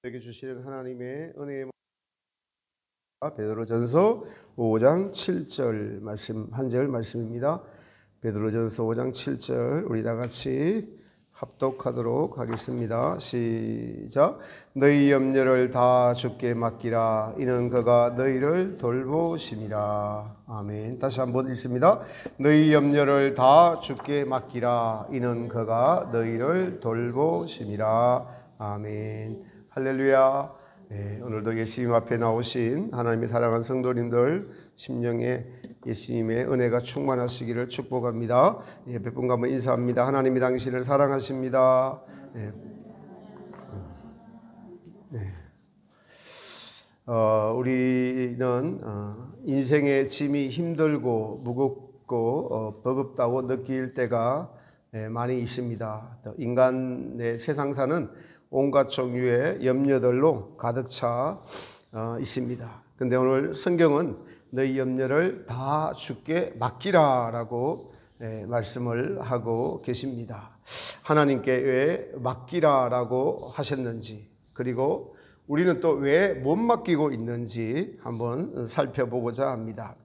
우리에게 주시는 하나님의 은혜의 베드로전서 5장 7절 말씀 한 절 말씀입니다. 베드로전서 5장 7절 우리 다 같이 합독하도록 하겠습니다. 시작. 너희 염려를 다 주께 맡기라. 이는 그가 너희를 돌보심이라. 아멘. 다시 한번 읽습니다. 너희 염려를 다 주께 맡기라. 이는 그가 너희를 돌보심이라. 아멘. 할렐루야. 오늘도 예수님 앞에 나오신 하나님의 사랑하는 성도님들 심령에 예수님의 은혜가 충만하시기를 축복합니다. 몇 분간 한번 인사합니다. 하나님이 당신을 사랑하십니다. 우리는 인생의 짐이 힘들고 무겁고 버겁다고 느낄 때가 많이 있습니다. 인간의 세상사는 온갖 종류의 염려들로 가득 차 있습니다. 근데 오늘 성경은 너희 염려를 다 주께 맡기라 라고 말씀을 하고 계십니다. 하나님께 왜 맡기라 라고 하셨는지, 그리고 우리는 또 왜 못 맡기고 있는지 한번 살펴보고자 합니다.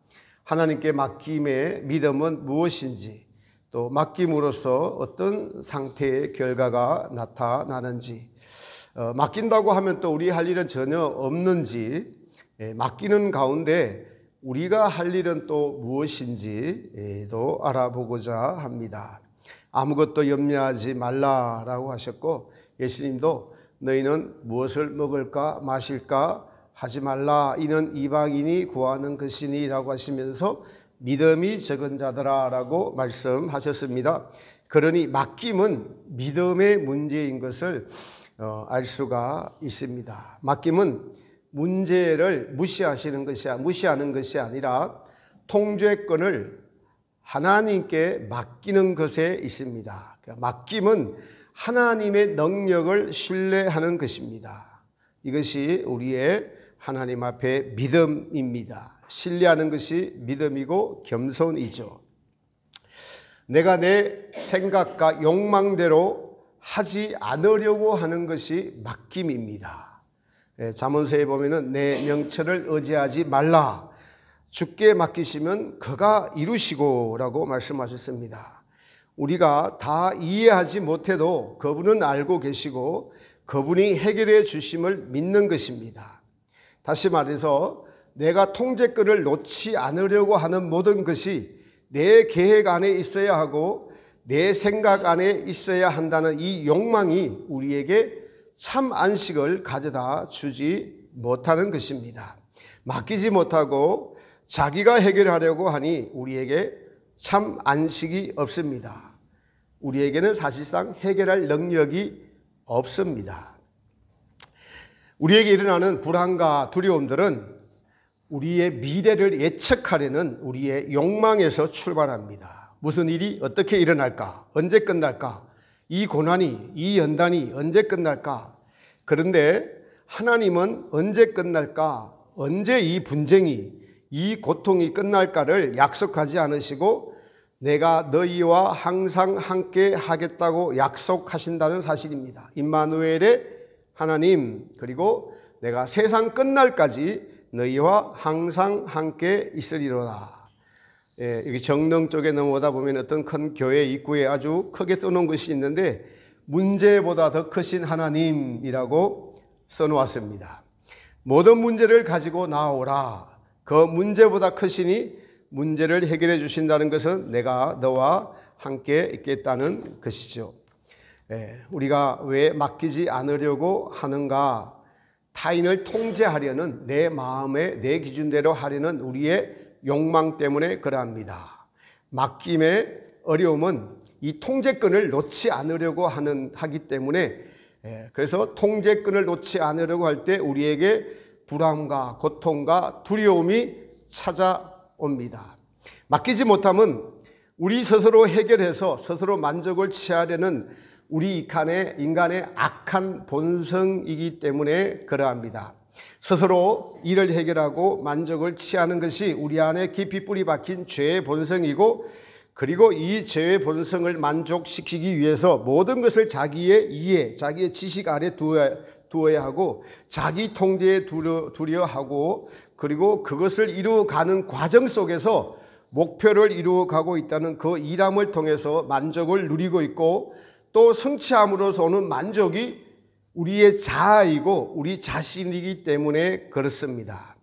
하나님께 맡김의 믿음은 무엇인지, 또 맡김으로써 어떤 상태의 결과가 나타나는지, 맡긴다고 하면 또 우리 할 일은 전혀 없는지, 맡기는 가운데 우리가 할 일은 또 무엇인지도 알아보고자 합니다. 아무것도 염려하지 말라라고 하셨고, 예수님도 너희는 무엇을 먹을까 마실까 하지 말라. 이는 이방인이 구하는 것이니 라고 하시면서 믿음이 적은 자들아라고 말씀하셨습니다. 그러니 맡김은 믿음의 문제인 것을 알 수가 있습니다. 맡김은 문제를 무시하는 것이 아니라 통제권을 하나님께 맡기는 것에 있습니다. 맡김은 하나님의 능력을 신뢰하는 것입니다. 이것이 우리의 하나님 앞에 믿음입니다. 신뢰하는 것이 믿음이고 겸손이죠. 내가 내 생각과 욕망대로 하지 않으려고 하는 것이 맡김입니다. 잠언서에 보면은 내 명철을 의지하지 말라. 주께 맡기시면 그가 이루시고 라고 말씀하셨습니다. 우리가 다 이해하지 못해도 그분은 알고 계시고 그분이 해결해 주심을 믿는 것입니다. 다시 말해서 내가 통제권을 놓지 않으려고 하는 모든 것이 내 계획 안에 있어야 하고 내 생각 안에 있어야 한다는 이 욕망이 우리에게 참 안식을 가져다 주지 못하는 것입니다. 맡기지 못하고 자기가 해결하려고 하니 우리에게 참 안식이 없습니다. 우리에게는 사실상 해결할 능력이 없습니다. 우리에게 일어나는 불안과 두려움들은 우리의 미래를 예측하려는 우리의 욕망에서 출발합니다. 무슨 일이 어떻게 일어날까? 언제 끝날까? 이 고난이, 이 연단이 언제 끝날까? 그런데 하나님은 언제 끝날까? 언제 이 분쟁이, 이 고통이 끝날까를 약속하지 않으시고 내가 너희와 항상 함께 하겠다고 약속하신다는 사실입니다. 임마누엘의 하나님, 그리고 내가 세상 끝날까지 너희와 항상 함께 있으리로다. 여기 정릉 쪽에 넘어오다 보면 어떤 큰 교회 입구에 아주 크게 써놓은 것이 있는데 문제보다 더 크신 하나님이라고 써놓았습니다. 모든 문제를 가지고 나오라. 그 문제보다 크시니 문제를 해결해 주신다는 것은 내가 너와 함께 있겠다는 것이죠. 우리가 왜 맡기지 않으려고 하는가? 타인을 통제하려는 내 마음의 내 기준대로 하려는 우리의 욕망 때문에 그러합니다. 맡김의 어려움은 이 통제권을 놓지 않으려고 하기 때문에, 그래서 통제권을 놓지 않으려고 할 때 우리에게 불안과 고통과 두려움이 찾아옵니다. 맡기지 못하면 우리 스스로 해결해서 스스로 만족을 취하려는 우리 인간의 악한 본성이기 때문에 그러합니다. 스스로 일을 해결하고 만족을 취하는 것이 우리 안에 깊이 뿌리 박힌 죄의 본성이고, 그리고 이 죄의 본성을 만족시키기 위해서 모든 것을 자기의 이해, 자기의 지식 아래 두어야 하고 자기 통제에 두려 하고 그리고 그것을 이루어가는 과정 속에서 목표를 이루어가고 있다는 그 일함을 통해서 만족을 누리고 있고 또 성취함으로써 오는 만족이 우리의 자아이고 우리 자신이기 때문에 그렇습니다.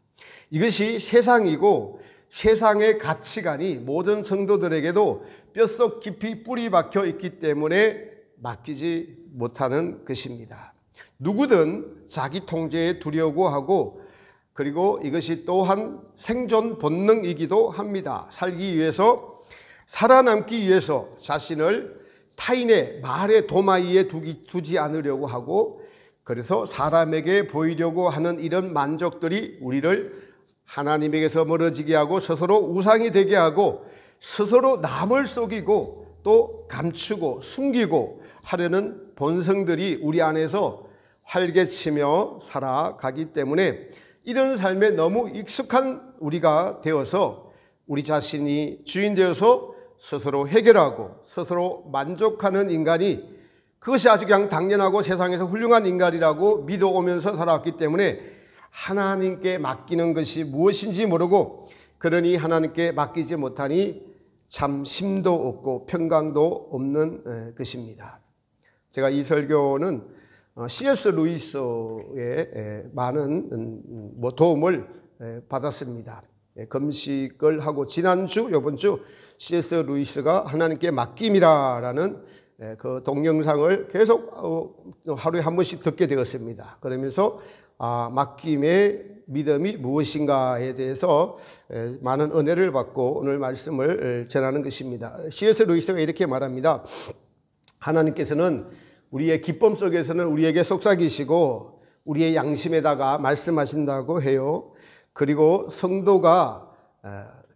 이것이 세상이고 세상의 가치관이 모든 성도들에게도 뼛속 깊이 뿌리 박혀 있기 때문에 맡기지 못하는 것입니다. 누구든 자기 통제에 두려고 하고 그리고 이것이 또한 생존 본능이기도 합니다. 살기 위해서 살아남기 위해서 자신을 타인의 말의 도마위에 두지 않으려고 하고 그래서 사람에게 보이려고 하는 이런 만족들이 우리를 하나님에게서 멀어지게 하고 스스로 우상이 되게 하고 스스로 남을 속이고 또 감추고 숨기고 하려는 본성들이 우리 안에서 활개치며 살아가기 때문에 이런 삶에 너무 익숙한 우리가 되어서 우리 자신이 주인 되어서 스스로 해결하고 스스로 만족하는 인간이 그것이 아주 그냥 당연하고 세상에서 훌륭한 인간이라고 믿어오면서 살아왔기 때문에 하나님께 맡기는 것이 무엇인지 모르고 그러니 하나님께 맡기지 못하니 참 심도 없고 평강도 없는 것입니다. 제가 이 설교는 C.S. 루이스의 많은 도움을 받았습니다. 금식을 하고 지난주 요번주 C.S. 루이스가 하나님께 맡김이라는 그 동영상을 계속 하루에 한 번씩 듣게 되었습니다. 그러면서 맡김의 믿음이 무엇인가에 대해서 많은 은혜를 받고 오늘 말씀을 전하는 것입니다. C.S. 루이스가 이렇게 말합니다. 하나님께서는 우리의 기쁨 속에서는 우리에게 속삭이시고 우리의 양심에다가 말씀하신다고 해요. 그리고 성도가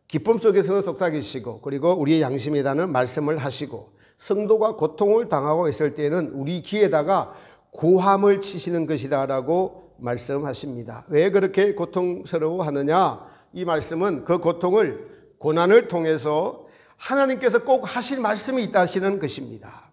기쁨 속에서는 속삭이시고 그리고 우리의 양심에다는 말씀을 하시고 성도가 고통을 당하고 있을 때는 우리 귀에다가 고함을 치시는 것이다라고 말씀하십니다. 왜 그렇게 고통스러워하느냐? 이 말씀은 그 고통을 고난을 통해서 하나님께서 꼭 하실 말씀이 있다 하시는 것입니다.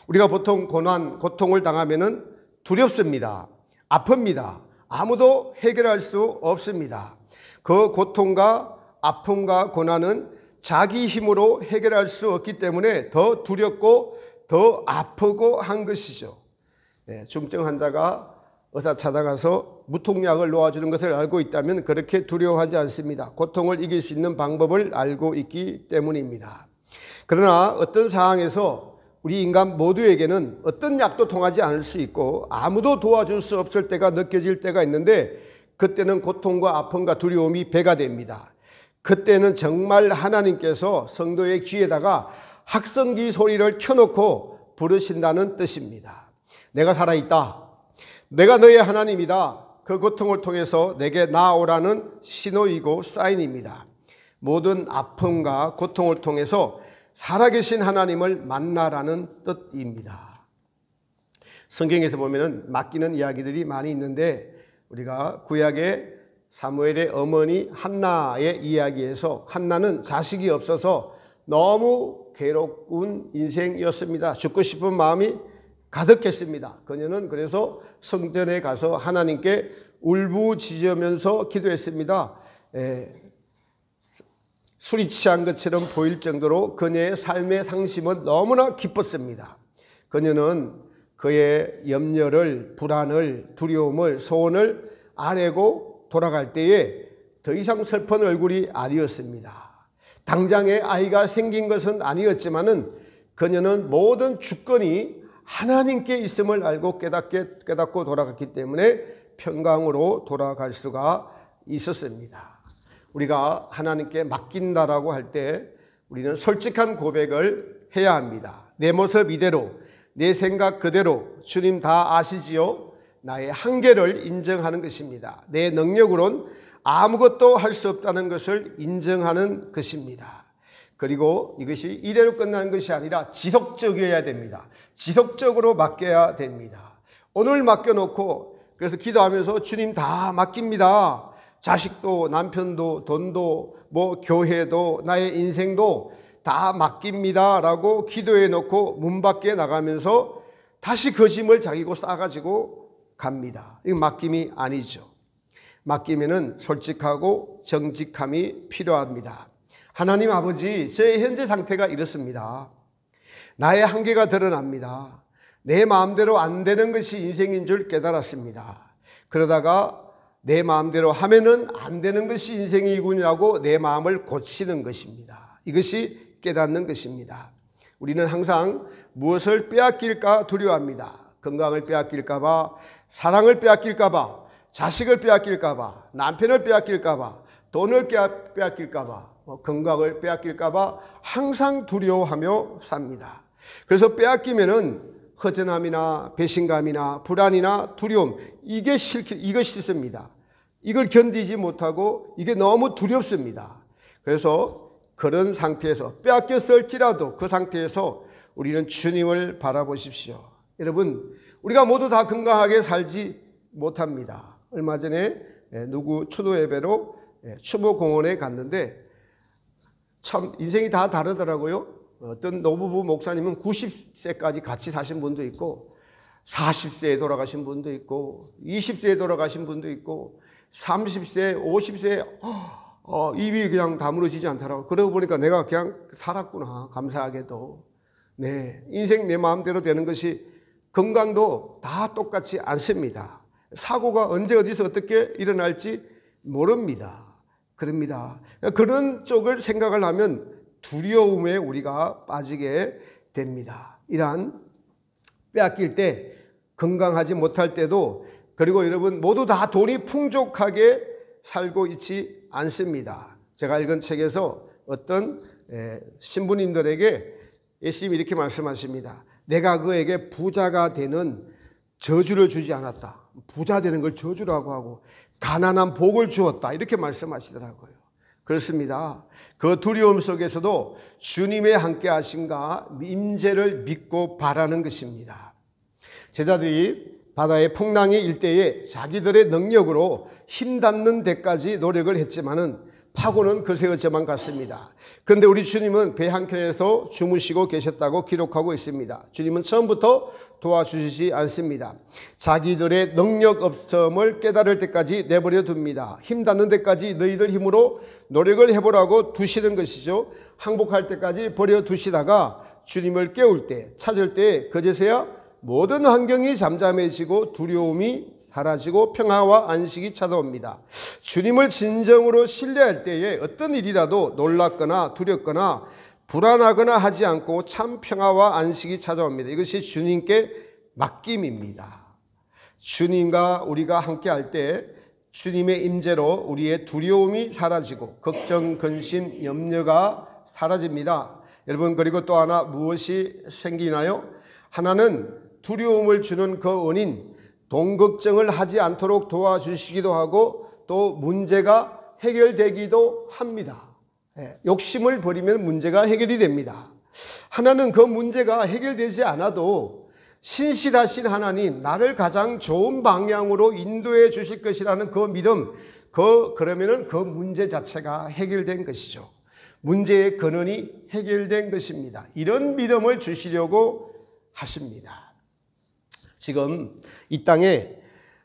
우리가 보통 고통을 당하면은 두렵습니다. 아픕니다. 아무도 해결할 수 없습니다. 그 고통과 아픔과 고난은 자기 힘으로 해결할 수 없기 때문에 더 두렵고 더 아프고 한 것이죠. 중증 환자가 의사 찾아가서 무통약을 놓아주는 것을 알고 있다면 그렇게 두려워하지 않습니다. 고통을 이길 수 있는 방법을 알고 있기 때문입니다. 그러나 어떤 상황에서 우리 인간 모두에게는 어떤 약도 통하지 않을 수 있고 아무도 도와줄 수 없을 때가 느껴질 때가 있는데 그때는 고통과 아픔과 두려움이 배가 됩니다. 그때는 정말 하나님께서 성도의 귀에다가 학성기 소리를 켜놓고 부르신다는 뜻입니다. 내가 살아있다. 내가 너의 하나님이다. 그 고통을 통해서 내게 나아오라는 신호이고 사인입니다. 모든 아픔과 고통을 통해서 살아계신 하나님을 만나라는 뜻입니다. 성경에서 보면은 맡기는 이야기들이 많이 있는데 우리가 구약의 사무엘의 어머니 한나의 이야기에서 한나는 자식이 없어서 너무 괴로운 인생이었습니다. 죽고 싶은 마음이 가득했습니다. 그녀는 그래서 성전에 가서 하나님께 울부짖으면서 기도했습니다. 술이 취한 것처럼 보일 정도로 그녀의 삶의 상심은 너무나 기뻤습니다. 그녀는 그의 염려를, 불안을, 두려움을, 소원을 아뢰고 돌아갈 때에 더 이상 슬픈 얼굴이 아니었습니다. 당장에 아이가 생긴 것은 아니었지만은 그녀는 모든 주권이 하나님께 있음을 알고 깨닫고 돌아갔기 때문에 평강으로 돌아갈 수가 있었습니다. 우리가 하나님께 맡긴다라고 할 때 우리는 솔직한 고백을 해야 합니다. 내 모습 이대로, 내 생각 그대로 주님 다 아시지요? 나의 한계를 인정하는 것입니다. 내 능력으로는 아무것도 할 수 없다는 것을 인정하는 것입니다. 그리고 이것이 이대로 끝나는 것이 아니라 지속적이어야 됩니다. 지속적으로 맡겨야 됩니다. 오늘 맡겨놓고 그래서 기도하면서 주님 다 맡깁니다. 자식도 남편도 돈도 뭐 교회도 나의 인생도 다 맡깁니다 라고 기도해 놓고 문 밖에 나가면서 다시 그 짐을 자기고 싸가지고 갑니다. 이건 맡김이 아니죠. 맡기면은 솔직하고 정직함이 필요합니다. 하나님 아버지, 저의 현재 상태가 이렇습니다. 나의 한계가 드러납니다. 내 마음대로 안 되는 것이 인생인 줄 깨달았습니다. 그러다가 내 마음대로 하면은 안 되는 것이 인생이군이라고 내 마음을 고치는 것입니다. 이것이 깨닫는 것입니다. 우리는 항상 무엇을 빼앗길까 두려워합니다. 건강을 빼앗길까 봐, 사랑을 빼앗길까 봐, 자식을 빼앗길까 봐, 남편을 빼앗길까 봐, 돈을 빼앗길까 봐, 건강을 빼앗길까 봐 항상 두려워하며 삽니다. 그래서 빼앗기면은 허전함이나 배신감이나 불안이나 두려움, 이게 싫습니다. 이걸 견디지 못하고 이게 너무 두렵습니다. 그래서 그런 상태에서 빼앗겼을지라도 그 상태에서 우리는 주님을 바라보십시오. 여러분, 우리가 모두 다 건강하게 살지 못합니다. 얼마 전에 누구 추도 예배로 추모공원에 갔는데 참 인생이 다 다르더라고요. 어떤 노부부 목사님은 90세까지 같이 사신 분도 있고 40세에 돌아가신 분도 있고 20세에 돌아가신 분도 있고 30세, 50세 입이 그냥 다물어지지 않더라고요. 그러고 보니까 내가 그냥 살았구나. 감사하게도. 네, 인생 내 마음대로 되는 것이 건강도 다 똑같지 않습니다. 사고가 언제 어디서 어떻게 일어날지 모릅니다. 그럽니다. 그런 쪽을 생각을 하면 두려움에 우리가 빠지게 됩니다. 이러한 빼앗길 때, 건강하지 못할 때도, 그리고 여러분 모두 다 돈이 풍족하게 살고 있지 않습니다. 제가 읽은 책에서 어떤 신부님들에게 예수님이 이렇게 말씀하십니다. 내가 그에게 부자가 되는 저주를 주지 않았다. 부자 되는 걸 저주라고 하고 가난한 복을 주었다. 이렇게 말씀하시더라고요. 그렇습니다. 그 두려움 속에서도 주님의 함께 하심과 임재를 믿고 바라는 것입니다. 제자들이 바다의 풍랑이 일 때에 자기들의 능력으로 힘 닿는 데까지 노력을 했지만은 파고는 그새어져만 갔습니다. 그런데 우리 주님은 배 한켠에서 주무시고 계셨다고 기록하고 있습니다. 주님은 처음부터 도와주시지 않습니다. 자기들의 능력 없음을 깨달을 때까지 내버려 둡니다. 힘 닿는 데까지 너희들 힘으로 노력을 해보라고 두시는 것이죠. 항복할 때까지 버려두시다가 주님을 깨울 때, 찾을 때 그제서야 모든 환경이 잠잠해지고 두려움이 사라지고 평화와 안식이 찾아옵니다. 주님을 진정으로 신뢰할 때에 어떤 일이라도 놀랍거나 두렵거나 불안하거나 하지 않고 참 평화와 안식이 찾아옵니다. 이것이 주님께 맡김입니다. 주님과 우리가 함께 할 때 주님의 임재로 우리의 두려움이 사라지고 걱정, 근심, 염려가 사라집니다. 여러분, 그리고 또 하나 무엇이 생기나요? 하나는 두려움을 주는 그 원인, 돈 걱정을 하지 않도록 도와주시기도 하고 또 문제가 해결되기도 합니다. 욕심을 버리면 문제가 해결이 됩니다. 하나는 그 문제가 해결되지 않아도 신실하신 하나님, 나를 가장 좋은 방향으로 인도해 주실 것이라는 그 믿음, 그러면은 그 문제 자체가 해결된 것이죠. 문제의 근원이 해결된 것입니다. 이런 믿음을 주시려고 하십니다. 지금 이 땅에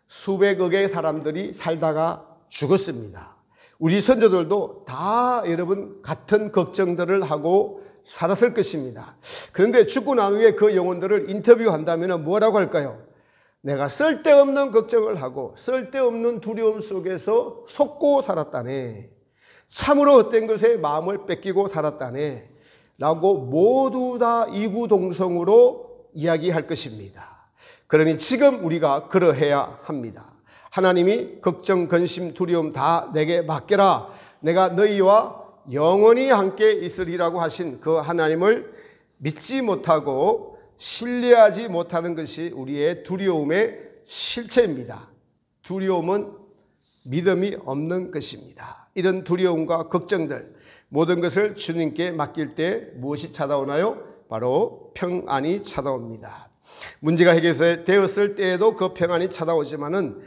수백억의 사람들이 살다가 죽었습니다. 우리 선조들도 다 여러분 같은 걱정들을 하고 살았을 것입니다. 그런데 죽고 난 후에 그 영혼들을 인터뷰한다면 뭐라고 할까요? 내가 쓸데없는 걱정을 하고 쓸데없는 두려움 속에서 속고 살았다네. 참으로 헛된 것에 마음을 뺏기고 살았다네. 라고 모두 다 이구동성으로 이야기할 것입니다. 그러니 지금 우리가 그러해야 합니다. 하나님이 걱정, 근심, 두려움 다 내게 맡겨라. 내가 너희와 영원히 함께 있으리라고 하신 그 하나님을 믿지 못하고 신뢰하지 못하는 것이 우리의 두려움의 실체입니다. 두려움은 믿음이 없는 것입니다. 이런 두려움과 걱정들, 모든 것을 주님께 맡길 때 무엇이 찾아오나요? 바로 평안이 찾아옵니다. 문제가 해결되었을 때에도 그 평안이 찾아오지만은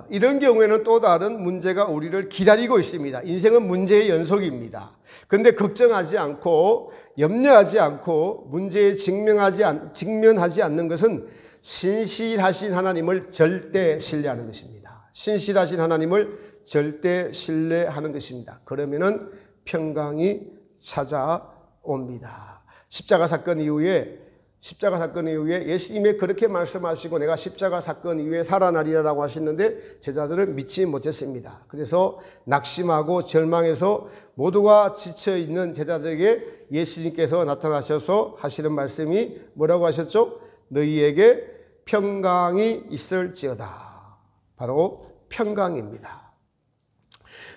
이런 경우에는 또 다른 문제가 우리를 기다리고 있습니다. 인생은 문제의 연속입니다. 그런데 걱정하지 않고 염려하지 않고 문제에 직면하지 않는 것은 신실하신 하나님을 절대 신뢰하는 것입니다. 신실하신 하나님을 절대 신뢰하는 것입니다. 그러면은 평강이 찾아옵니다. 십자가 사건 이후에 예수님이 그렇게 말씀하시고 내가 십자가 사건 이후에 살아나리라고 하셨는데 제자들은 믿지 못했습니다. 그래서 낙심하고 절망해서 모두가 지쳐있는 제자들에게 예수님께서 나타나셔서 하시는 말씀이 뭐라고 하셨죠? 너희에게 평강이 있을지어다. 바로 평강입니다.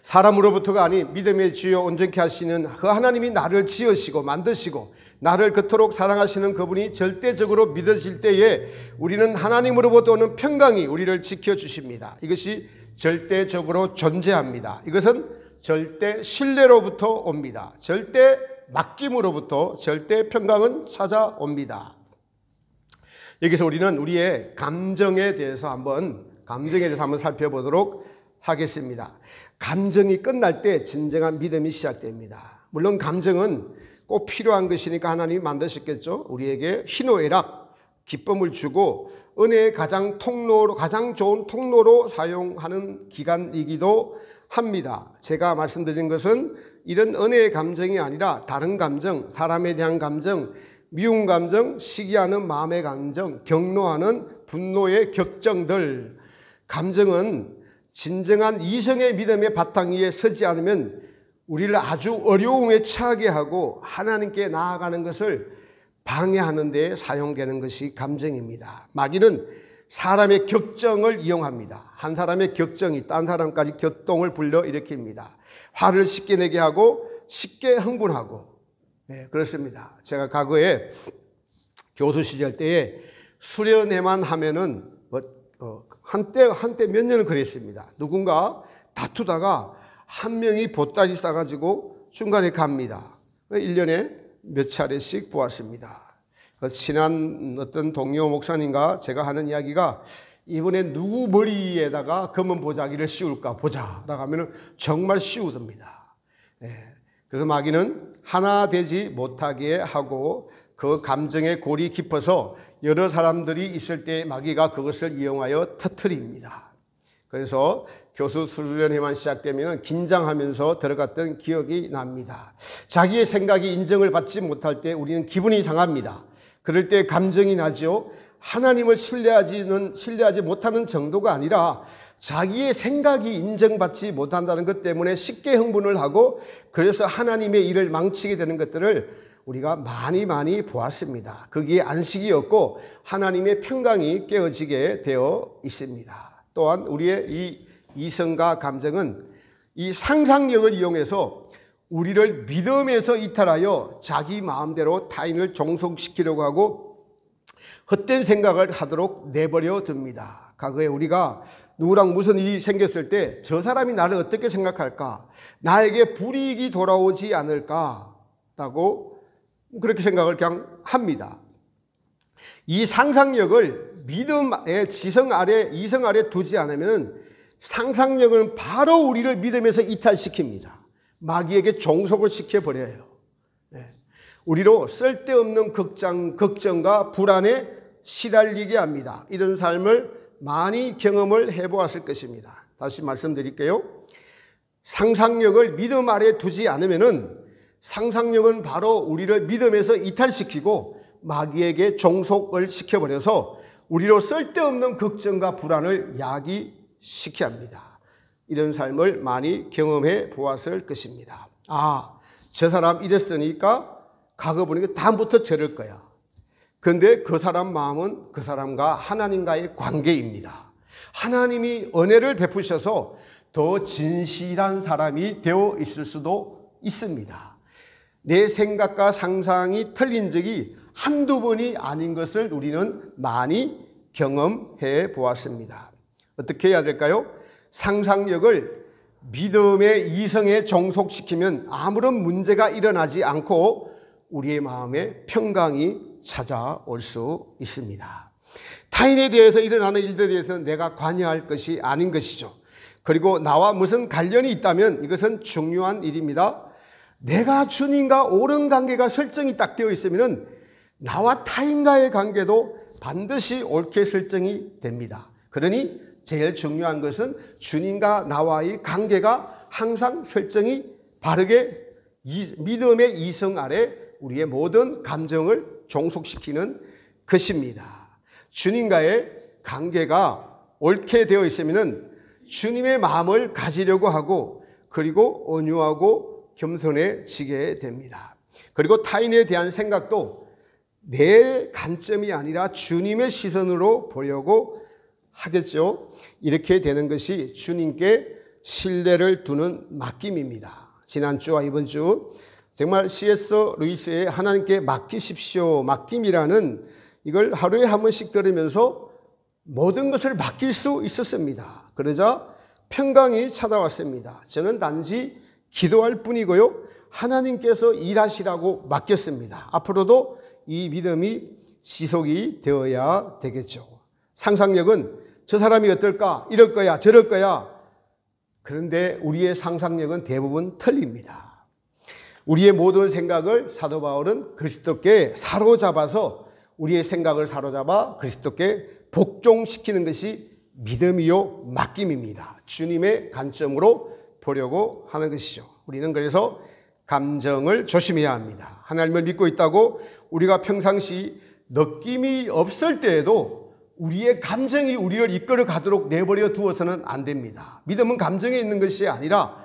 사람으로부터가 아닌 믿음의 주여 온전케 하시는 그 하나님이 나를 지으시고 만드시고 나를 그토록 사랑하시는 그분이 절대적으로 믿어질 때에 우리는 하나님으로부터 오는 평강이 우리를 지켜주십니다. 이것이 절대적으로 존재합니다. 이것은 절대 신뢰로부터 옵니다. 절대 맡김으로부터 절대 평강은 찾아옵니다. 여기서 우리는 우리의 감정에 대해서 한번 살펴보도록 하겠습니다. 감정이 끝날 때 진정한 믿음이 시작됩니다. 물론 감정은 꼭 필요한 것이니까 하나님이 만드셨겠죠. 우리에게 희노애락, 기쁨을 주고 은혜의 가장 좋은 통로로 사용하는 기간이기도 합니다. 제가 말씀드린 것은 이런 은혜의 감정이 아니라 다른 감정, 사람에 대한 감정, 미운 감정, 시기하는 마음의 감정, 경노하는 분노의 격정들. 감정은 진정한 이성의 믿음의 바탕 위에 서지 않으면 우리를 아주 어려움에 처하게 하고 하나님께 나아가는 것을 방해하는 데 사용되는 것이 감정입니다. 마귀는 사람의 격정을 이용합니다. 한 사람의 격정이 딴 사람까지 격동을 불러일으킵니다. 화를 쉽게 내게 하고 쉽게 흥분하고. 네, 그렇습니다. 제가 과거에 교수 시절 때에 수련회만 하면은 한때 몇 년을 그랬습니다. 누군가 다투다가 한 명이 보따리 싸가지고 중간에 갑니다. 1년에 몇 차례씩 보았습니다. 친한 어떤 동료 목사님과 제가 하는 이야기가 이번에 누구 머리에다가 검은 보자기를 씌울까 보자라고 하면 정말 씌우답니다. 그래서 마귀는 하나 되지 못하게 하고 그 감정의 골이 깊어서 여러 사람들이 있을 때 마귀가 그것을 이용하여 터뜨립니다. 그래서 교수 수련회만 시작되면 긴장하면서 들어갔던 기억이 납니다. 자기의 생각이 인정을 받지 못할 때 우리는 기분이 상합니다. 그럴 때 감정이 나죠. 하나님을 신뢰하지 못하는 정도가 아니라 자기의 생각이 인정받지 못한다는 것 때문에 쉽게 흥분을 하고 그래서 하나님의 일을 망치게 되는 것들을 우리가 많이 보았습니다. 거기에 안식이 없고 하나님의 평강이 깨어지게 되어 있습니다. 또한 우리의 이 이성과 감정은 이 상상력을 이용해서 우리를 믿음에서 이탈하여 자기 마음대로 타인을 종속시키려고 하고 헛된 생각을 하도록 내버려 둡니다. 과거에 우리가 누구랑 무슨 일이 생겼을 때 저 사람이 나를 어떻게 생각할까? 나에게 불이익이 돌아오지 않을까라고 그렇게 생각을 그냥 합니다. 이 상상력을 믿음의 이성 아래 두지 않으면 상상력은 바로 우리를 믿음에서 이탈시킵니다. 마귀에게 종속을 시켜버려요. 우리로 쓸데없는 걱정과 불안에 시달리게 합니다. 이런 삶을 많이 경험을 해보았을 것입니다. 다시 말씀드릴게요. 상상력을 믿음 아래 두지 않으면은 상상력은 바로 우리를 믿음에서 이탈시키고 마귀에게 종속을 시켜버려서 우리로 쓸데없는 걱정과 불안을 야기시켜야 합니다. 이런 삶을 많이 경험해 보았을 것입니다. 저 사람 이랬으니까 과거 보니까 다음부터 저럴 거야. 그런데 그 사람 마음은 그 사람과 하나님과의 관계입니다. 하나님이 은혜를 베푸셔서 더 진실한 사람이 되어 있을 수도 있습니다. 내 생각과 상상이 틀린 적이 한두 번이 아닌 것을 우리는 많이 경험해 보았습니다. 어떻게 해야 될까요? 상상력을 믿음의 이성에 종속시키면 아무런 문제가 일어나지 않고 우리의 마음에 평강이 찾아올 수 있습니다. 타인에 대해서 일어나는 일들에 대해서는 내가 관여할 것이 아닌 것이죠. 그리고 나와 무슨 관련이 있다면 이것은 중요한 일입니다. 내가 주님과 옳은 관계가 설정이 딱 되어 있으면 나와 타인과의 관계도 반드시 옳게 설정이 됩니다. 그러니 제일 중요한 것은 주님과 나와의 관계가 항상 설정이 바르게 믿음의 이성 아래 우리의 모든 감정을 종속시키는 것입니다. 주님과의 관계가 옳게 되어 있으면 주님의 마음을 가지려고 하고 그리고 온유하고 겸손해지게 됩니다. 그리고 타인에 대한 생각도 내 관점이 아니라 주님의 시선으로 보려고 하겠죠. 이렇게 되는 것이 주님께 신뢰를 두는 맡김입니다. 지난주와 이번 주 정말 C.S. 루이스의 하나님께 맡기십시오 맡김이라는 이걸 하루에 한 번씩 들으면서 모든 것을 맡길 수 있었습니다. 그러자 평강이 찾아왔습니다. 저는 단지 기도할 뿐이고요, 하나님께서 일하시라고 맡겼습니다. 앞으로도 이 믿음이 지속이 되어야 되겠죠. 상상력은 저 사람이 어떨까, 이럴 거야, 저럴 거야. 그런데 우리의 상상력은 대부분 틀립니다. 우리의 모든 생각을 사도 바울은 그리스도께 사로잡아서 우리의 생각을 사로잡아 그리스도께 복종시키는 것이 믿음이요 맡김입니다. 주님의 관점으로 보려고 하는 것이죠. 우리는 그래서 감정을 조심해야 합니다. 하나님을 믿고 있다고 우리가 평상시 느낌이 없을 때에도 우리의 감정이 우리를 이끌어 가도록 내버려 두어서는 안 됩니다. 믿음은 감정에 있는 것이 아니라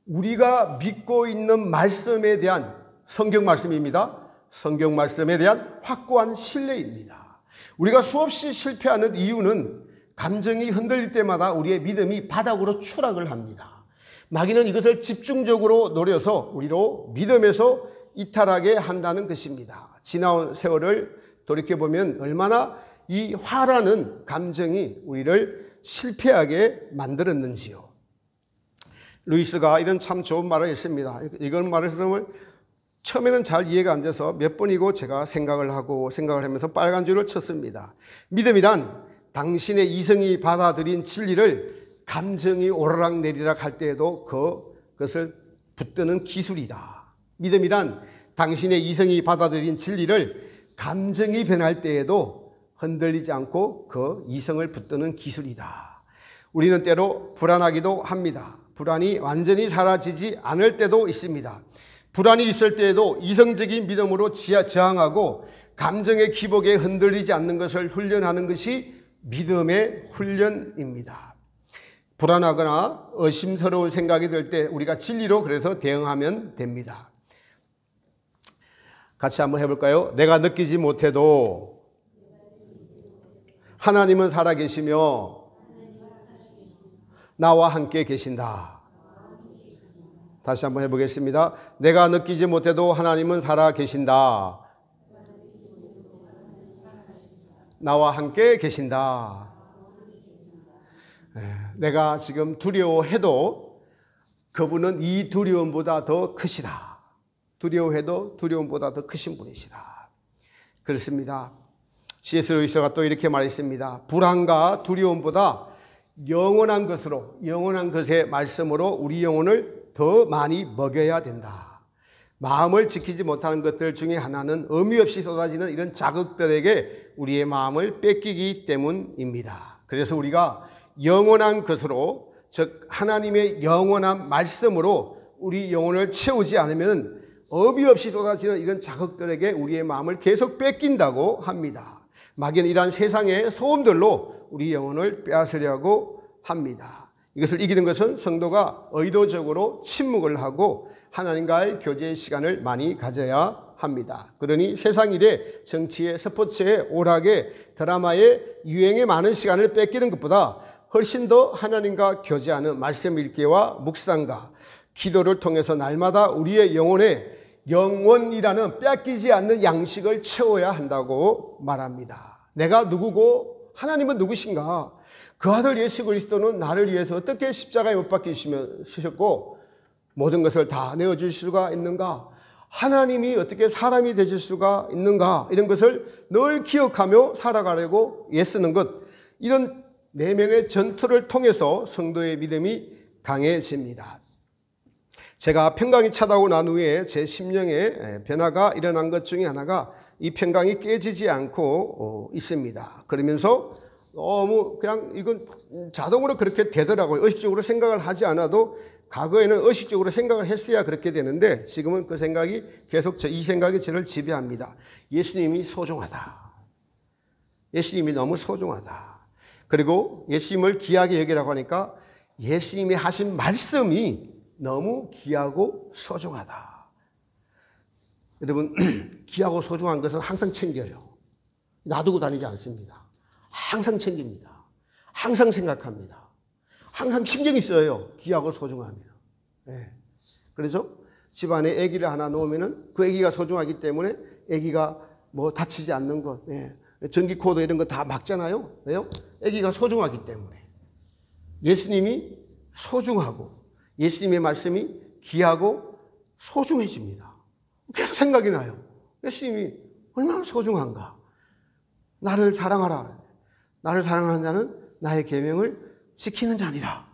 우리가 믿고 있는 말씀에 대한 성경 말씀입니다. 성경 말씀에 대한 확고한 신뢰입니다. 우리가 수없이 실패하는 이유는 감정이 흔들릴 때마다 우리의 믿음이 바닥으로 추락을 합니다. 마귀는 이것을 집중적으로 노려서 우리로 믿음에서 이탈하게 한다는 것입니다. 지나온 세월을 돌이켜보면 얼마나 이 화라는 감정이 우리를 실패하게 만들었는지요. 루이스가 이런 참 좋은 말을 했습니다. 이건 말을 했으면 처음에는 잘 이해가 안 돼서 몇 번이고 제가 생각을 하면서 빨간 줄을 쳤습니다. 믿음이란 당신의 이성이 받아들인 진리를 감정이 오르락 내리락 할 때에도 그것을 붙드는 기술이다. 믿음이란 당신의 이성이 받아들인 진리를 감정이 변할 때에도 흔들리지 않고 그 이성을 붙드는 기술이다. 우리는 때로 불안하기도 합니다. 불안이 완전히 사라지지 않을 때도 있습니다. 불안이 있을 때에도 이성적인 믿음으로 저항하고 감정의 기복에 흔들리지 않는 것을 훈련하는 것이 믿음의 훈련입니다. 불안하거나 의심스러운 생각이 들 때 우리가 진리로 그래서 대응하면 됩니다. 같이 한번 해볼까요? 내가 느끼지 못해도 하나님은 살아계시며 나와 함께 계신다. 다시 한번 해보겠습니다. 내가 느끼지 못해도 하나님은 살아계신다. 나와 함께 계신다. 내가 지금 두려워해도 그분은 이 두려움보다 더 크시다. 두려워해도 두려움보다 더 크신 분이시다. 그렇습니다. C.S. 루이스가 또 이렇게 말했습니다. 불안과 두려움보다 영원한 것의 말씀으로 우리 영혼을 더 많이 먹여야 된다. 마음을 지키지 못하는 것들 중에 하나는 의미 없이 쏟아지는 이런 자극들에게 우리의 마음을 뺏기기 때문입니다. 그래서 우리가 영원한 것으로, 즉 하나님의 영원한 말씀으로 우리 영혼을 채우지 않으면 의미 없이 쏟아지는 이런 자극들에게 우리의 마음을 계속 뺏긴다고 합니다. 마귀는 이러한 세상의 소음들로 우리 영혼을 빼앗으려고 합니다. 이것을 이기는 것은 성도가 의도적으로 침묵을 하고 하나님과의 교제의 시간을 많이 가져야 합니다. 그러니 세상 일에, 정치에, 스포츠에, 오락에, 드라마에, 유행에 많은 시간을 뺏기는 것보다 훨씬 더 하나님과 교제하는 말씀 읽기와 묵상과 기도를 통해서 날마다 우리의 영원이라는 뺏기지 않는 양식을 채워야 한다고 말합니다. 내가 누구고 하나님은 누구신가? 그 아들 예수 그리스도는 나를 위해서 어떻게 십자가에 못 박히셨고 모든 것을 다 내어줄 수가 있는가? 하나님이 어떻게 사람이 되실 수가 있는가? 이런 것을 늘 기억하며 살아가려고 애쓰는 것, 이런 내면의 전투를 통해서 성도의 믿음이 강해집니다. 제가 평강이 찾아오고 난 후에 제 심령에 변화가 일어난 것 중에 하나가 이 평강이 깨지지 않고 있습니다. 그러면서 너무 그냥 이건 자동으로 그렇게 되더라고요. 의식적으로 생각을 하지 않아도 과거에는 의식적으로 생각을 했어야 그렇게 되는데 지금은 그 생각이 계속 이 생각이 저를 지배합니다. 예수님이 소중하다. 예수님이 너무 소중하다. 그리고 예수님을 귀하게 여기라고 하니까 예수님이 하신 말씀이 너무 귀하고 소중하다. 여러분, 귀하고 소중한 것은 항상 챙겨요. 놔두고 다니지 않습니다. 항상 챙깁니다. 항상 생각합니다. 항상 신경이 써요. 귀하고 소중합니다. 네. 그래서 집안에 아기를 하나 놓으면은 그 아기가 소중하기 때문에 아기가 뭐 다치지 않는 것, 네. 전기 코드 이런 거 다 막잖아요. 왜요? 아기가 소중하기 때문에. 예수님이 소중하고 예수님의 말씀이 귀하고 소중해집니다. 계속 생각이 나요. 예수님이 얼마나 소중한가. 나를 사랑하라. 나를 사랑하는 자는 나의 계명을 지키는 자니라.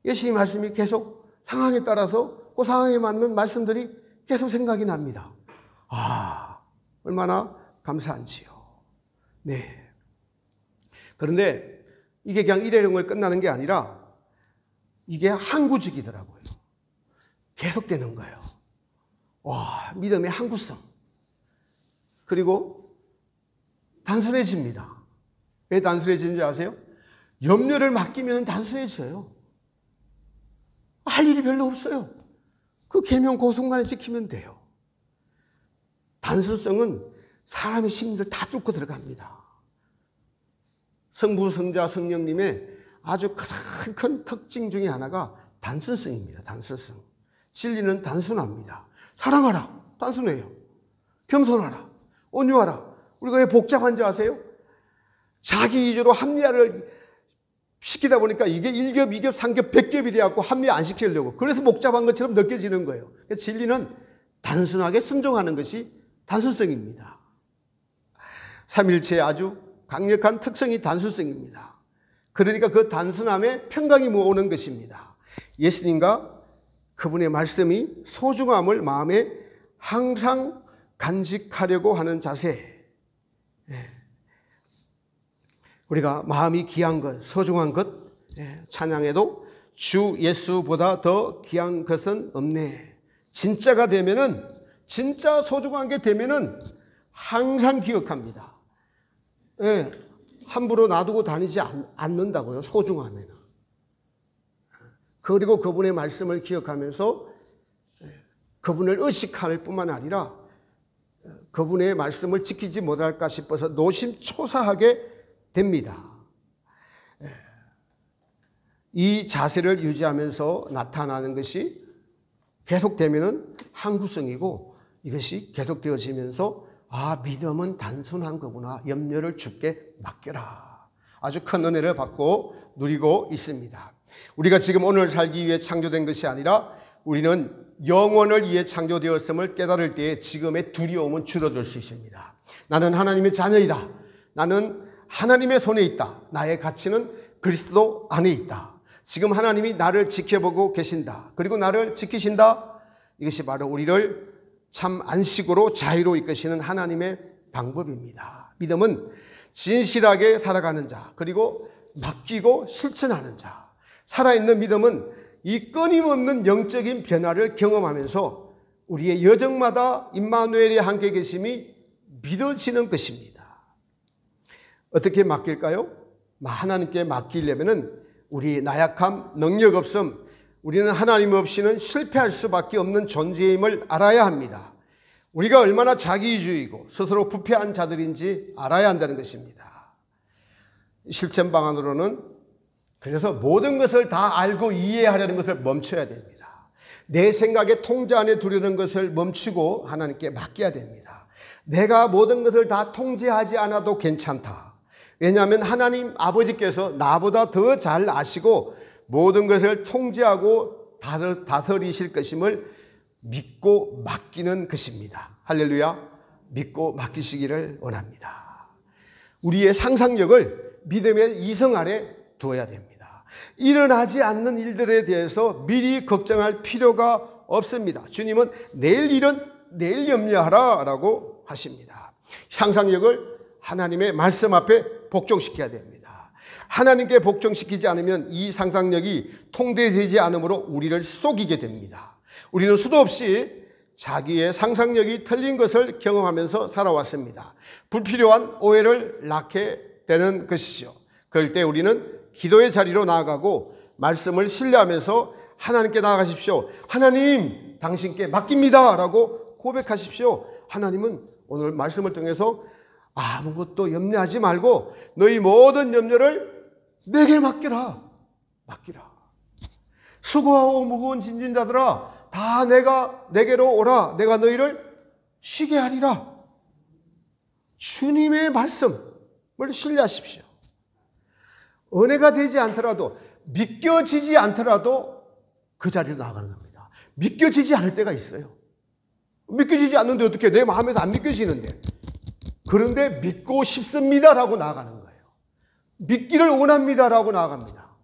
예수님 말씀이 계속 상황에 따라서 그 상황에 맞는 말씀들이 계속 생각이 납니다. 아, 얼마나 감사한지요. 네. 그런데 이게 그냥 일회용을 끝나는 게 아니라 이게 항구직이더라고요. 계속되는 거예요. 와, 믿음의 항구성. 그리고 단순해집니다. 왜 단순해지는지 아세요? 염려를 맡기면 단순해져요. 할 일이 별로 없어요. 그 계명 그 순간에 지키면 돼요. 단순성은 사람의 심리를 다 뚫고 들어갑니다. 성부, 성자, 성령님의 아주 가장 큰 특징 중에 하나가 단순성입니다. 단순성. 진리는 단순합니다. 사랑하라. 단순해요. 겸손하라. 온유하라. 우리가 왜 복잡한 줄 아세요? 자기 위주로 합리화를 시키다 보니까 이게 1겹, 2겹, 3겹, 100겹이 되어갖고 합리화 안 시키려고. 그래서 복잡한 것처럼 느껴지는 거예요. 진리는 단순하게 순종하는 것이 단순성입니다. 삼일체의 아주 강력한 특성이 단순성입니다. 그러니까 그 단순함에 평강이 오는 것입니다. 예수님과 그분의 말씀이 소중함을 마음에 항상 간직하려고 하는 자세. 우리가 마음이 귀한 것, 소중한 것, 찬양에도 주 예수보다 더 귀한 것은 없네. 진짜가 되면은, 진짜 소중한 게 되면은 항상 기억합니다. 함부로 놔두고 다니지 않는다고요. 소중하면. 그리고 그분의 말씀을 기억하면서 그분을 의식할 뿐만 아니라 그분의 말씀을 지키지 못할까 싶어서 노심초사하게 됩니다. 이 자세를 유지하면서 나타나는 것이 계속되면은 항구성이고 이것이 계속되어지면서 아, 믿음은 단순한 거구나. 염려를 주께 맡겨라. 아주 큰 은혜를 받고 누리고 있습니다. 우리가 지금 오늘 살기 위해 창조된 것이 아니라 우리는 영원을 위해 창조되었음을 깨달을 때에 지금의 두려움은 줄어들 수 있습니다. 나는 하나님의 자녀이다. 나는 하나님의 손에 있다. 나의 가치는 그리스도 안에 있다. 지금 하나님이 나를 지켜보고 계신다. 그리고 나를 지키신다. 이것이 바로 우리를 참 안식으로 자유로 이끄시는 하나님의 방법입니다. 믿음은 진실하게 살아가는 자, 그리고 맡기고 실천하는 자. 살아있는 믿음은 이 끊임없는 영적인 변화를 경험하면서 우리의 여정마다 임마누엘이 함께 계심이 믿어지는 것입니다. 어떻게 맡길까요? 하나님께 맡기려면 우리의 나약함, 능력 없음, 우리는 하나님 없이는 실패할 수밖에 없는 존재임을 알아야 합니다. 우리가 얼마나 자기주의고 스스로 부패한 자들인지 알아야 한다는 것입니다. 실천 방안으로는 그래서 모든 것을 다 알고 이해하려는 것을 멈춰야 됩니다. 내 생각의 통제 안에 두려는 것을 멈추고 하나님께 맡겨야 됩니다. 내가 모든 것을 다 통제하지 않아도 괜찮다. 왜냐하면 하나님 아버지께서 나보다 더 잘 아시고 모든 것을 통제하고 다스리실 것임을 믿고 맡기는 것입니다. 할렐루야. 믿고 맡기시기를 원합니다. 우리의 상상력을 믿음의 이성 아래 두어야 됩니다. 일어나지 않는 일들에 대해서 미리 걱정할 필요가 없습니다. 주님은 내일 일은 내일 염려하라 라고 하십니다. 상상력을 하나님의 말씀 앞에 복종시켜야 됩니다. 하나님께 복종시키지 않으면 이 상상력이 통제되지 않으므로 우리를 속이게 됩니다. 우리는 수도 없이 자기의 상상력이 틀린 것을 경험하면서 살아왔습니다. 불필요한 오해를 낳게 되는 것이죠. 그럴 때 우리는 기도의 자리로 나아가고 말씀을 신뢰하면서 하나님께 나아가십시오. 하나님, 당신께 맡깁니다 라고 고백하십시오. 하나님은 오늘 말씀을 통해서 아무것도 염려하지 말고 너희 모든 염려를 내게 맡기라. 맡기라. 수고하고 무거운 짐진 자들아, 다 내게로 오라. 내가 너희를 쉬게 하리라. 주님의 말씀을 신뢰하십시오. 은혜가 되지 않더라도, 믿겨지지 않더라도 그 자리로 나아가는 겁니다. 믿겨지지 않을 때가 있어요. 믿겨지지 않는데 어떻게, 내 마음에서 안 믿겨지는데. 그런데 믿고 싶습니다라고 나아가는 거예요. 믿기를 원합니다라고 나아갑니다.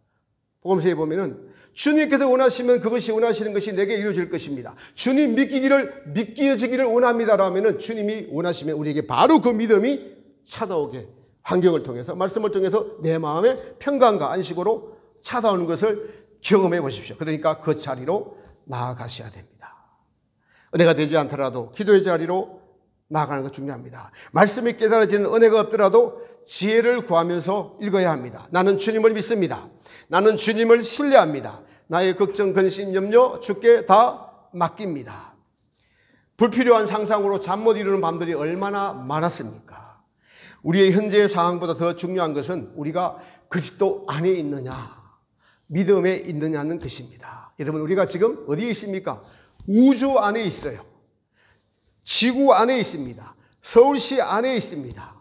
복음서에 보면은 주님께서 원하시면 그것이 원하시는 것이 내게 이루어질 것입니다. 주님 믿겨지기를 원합니다라면은 주님이 원하시면 우리에게 바로 그 믿음이 찾아오게, 환경을 통해서, 말씀을 통해서 내 마음의 평강과 안식으로 찾아오는 것을 경험해 보십시오. 그러니까 그 자리로 나아가셔야 됩니다. 은혜가 되지 않더라도 기도의 자리로 나아가는 것 중요합니다. 말씀이 깨달아지는 은혜가 없더라도 지혜를 구하면서 읽어야 합니다. 나는 주님을 믿습니다. 나는 주님을 신뢰합니다. 나의 걱정, 근심, 염려 주께 다 맡깁니다. 불필요한 상상으로 잠 못 이루는 밤들이 얼마나 많았습니까? 우리의 현재의 상황보다 더 중요한 것은 우리가 그리스도 안에 있느냐, 믿음에 있느냐는 것입니다. 여러분, 우리가 지금 어디에 있습니까? 우주 안에 있어요. 지구 안에 있습니다. 서울시 안에 있습니다.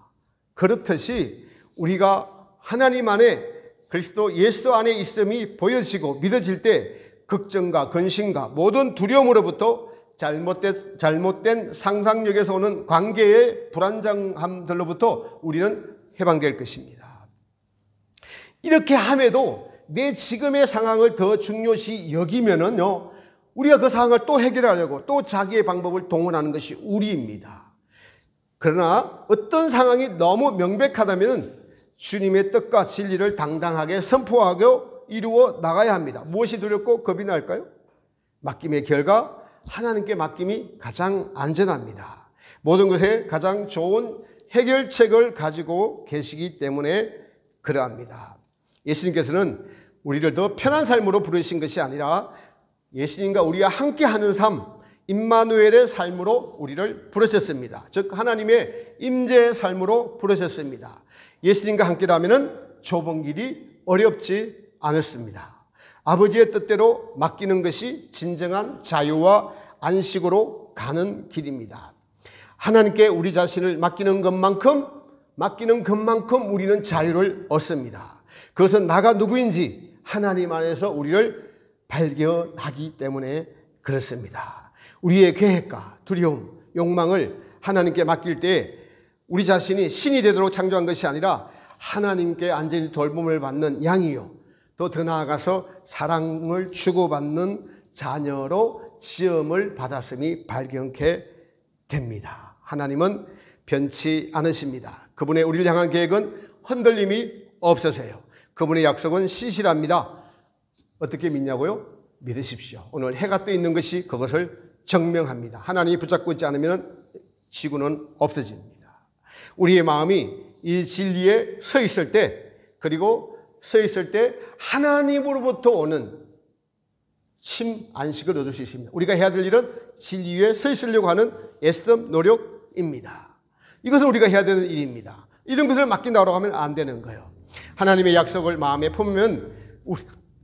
그렇듯이 우리가 하나님 안에, 그리스도 예수 안에 있음이 보여지고 믿어질 때 걱정과 근심과 모든 두려움으로부터 잘못된 상상력에서 오는 관계의 불안정함들로부터 우리는 해방될 것입니다. 이렇게 함에도 내 지금의 상황을 더 중요시 여기면은요, 우리가 그 상황을 또 해결하려고 또 자기의 방법을 동원하는 것이 우리입니다. 그러나 어떤 상황이 너무 명백하다면 주님의 뜻과 진리를 당당하게 선포하고 이루어 나가야 합니다. 무엇이 두렵고 겁이 날까요? 맡김의 결과, 하나님께 맡김이 가장 안전합니다. 모든 것에 가장 좋은 해결책을 가지고 계시기 때문에 그러합니다. 예수님께서는 우리를 더 편한 삶으로 부르신 것이 아니라 예수님과 우리가 함께하는 삶, 임마누엘의 삶으로 우리를 부르셨습니다. 즉 하나님의 임재의 삶으로 부르셨습니다. 예수님과 함께라면 좁은 길이 어렵지 않았습니다. 아버지의 뜻대로 맡기는 것이 진정한 자유와 안식으로 가는 길입니다. 하나님께 우리 자신을 맡기는 것만큼 우리는 자유를 얻습니다. 그것은 나가 누구인지 하나님 안에서 우리를 발견하기 때문에 그렇습니다. 우리의 계획과 두려움, 욕망을 하나님께 맡길 때 우리 자신이 신이 되도록 창조한 것이 아니라 하나님께 안전히 돌봄을 받는 양이요, 또 더 나아가서 사랑을 주고받는 자녀로 시험을 받았음이 발견케 됩니다. 하나님은 변치 않으십니다. 그분의 우리를 향한 계획은 흔들림이 없으세요. 그분의 약속은 시실합니다. 어떻게 믿냐고요? 믿으십시오. 오늘 해가 떠 있는 것이 그것을 증명합니다. 하나님이 붙잡고 있지 않으면 지구는 없어집니다. 우리의 마음이 이 진리에 서 있을 때, 그리고 서 있을 때 하나님으로부터 오는 안식을 얻을 수 있습니다. 우리가 해야 될 일은 진리 위에 서 있으려고 하는 애씀, 노력입니다. 이것은 우리가 해야 되는 일입니다. 이런 것을 맡긴다고 하면 안 되는 거예요. 하나님의 약속을 마음에 품으면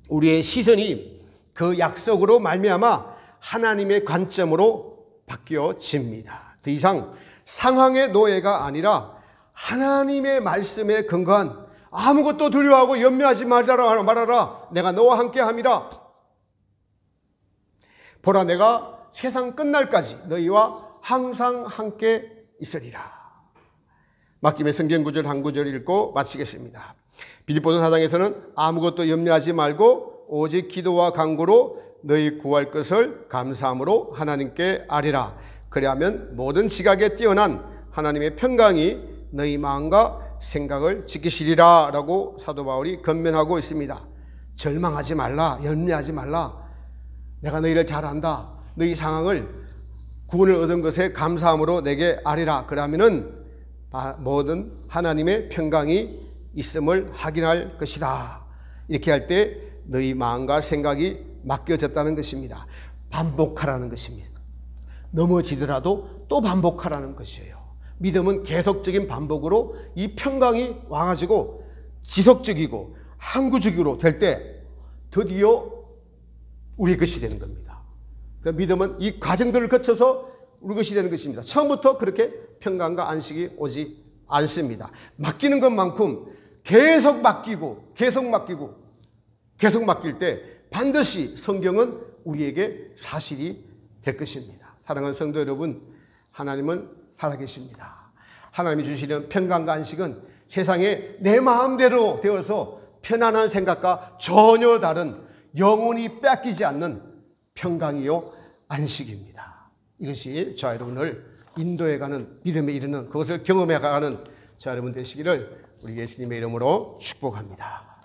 우리의 시선이 그 약속으로 말미암아 하나님의 관점으로 바뀌어집니다. 더 이상 상황의 노예가 아니라 하나님의 말씀에 근거한, 아무것도 두려워하고 염려하지 말아라. 내가 너와 함께 함이라. 보라, 내가 세상 끝날까지 너희와 항상 함께 있으리라. 맡김의 성경 구절 한 구절 읽고 마치겠습니다. 빌립보서 4장에서는 아무것도 염려하지 말고 오직 기도와 간구로 너희 구할 것을 감사함으로 하나님께 아뢰라. 그리하면 모든 지각에 뛰어난 하나님의 평강이 너희 마음과 생각을 지키시리라 라고 사도 바울이 권면하고 있습니다. 절망하지 말라, 염려하지 말라. 내가 너희를 잘 안다. 너희 상황을 구원을 얻은 것에 감사함으로 내게 아뢰라. 그러면은 모든 하나님의 평강이 있음을 확인할 것이다. 이렇게 할 때 너희 마음과 생각이 맡겨졌다는 것입니다. 반복하라는 것입니다. 넘어지더라도 또 반복하라는 것이에요. 믿음은 계속적인 반복으로 이 평강이 와가지고 지속적이고 항구적으로 될 때 드디어 우리 것이 되는 겁니다. 믿음은 이 과정들을 거쳐서 우리 것이 되는 것입니다. 처음부터 그렇게 평강과 안식이 오지 않습니다. 맡기는 것만큼 계속 맡기고 계속 맡기고 계속 맡길 때 반드시 성경은 우리에게 사실이 될 것입니다. 사랑하는 성도 여러분, 하나님은 살아계십니다. 하나님이 주시는 평강과 안식은 세상에 내 마음대로 되어서 편안한 생각과 전혀 다른 영혼이 뺏기지 않는 평강이요 안식입니다. 이것이 저와 여러분을 인도해가는 믿음에 이르는 그것을 경험해가는 저와 여러분 되시기를 우리 예수님의 이름으로 축복합니다.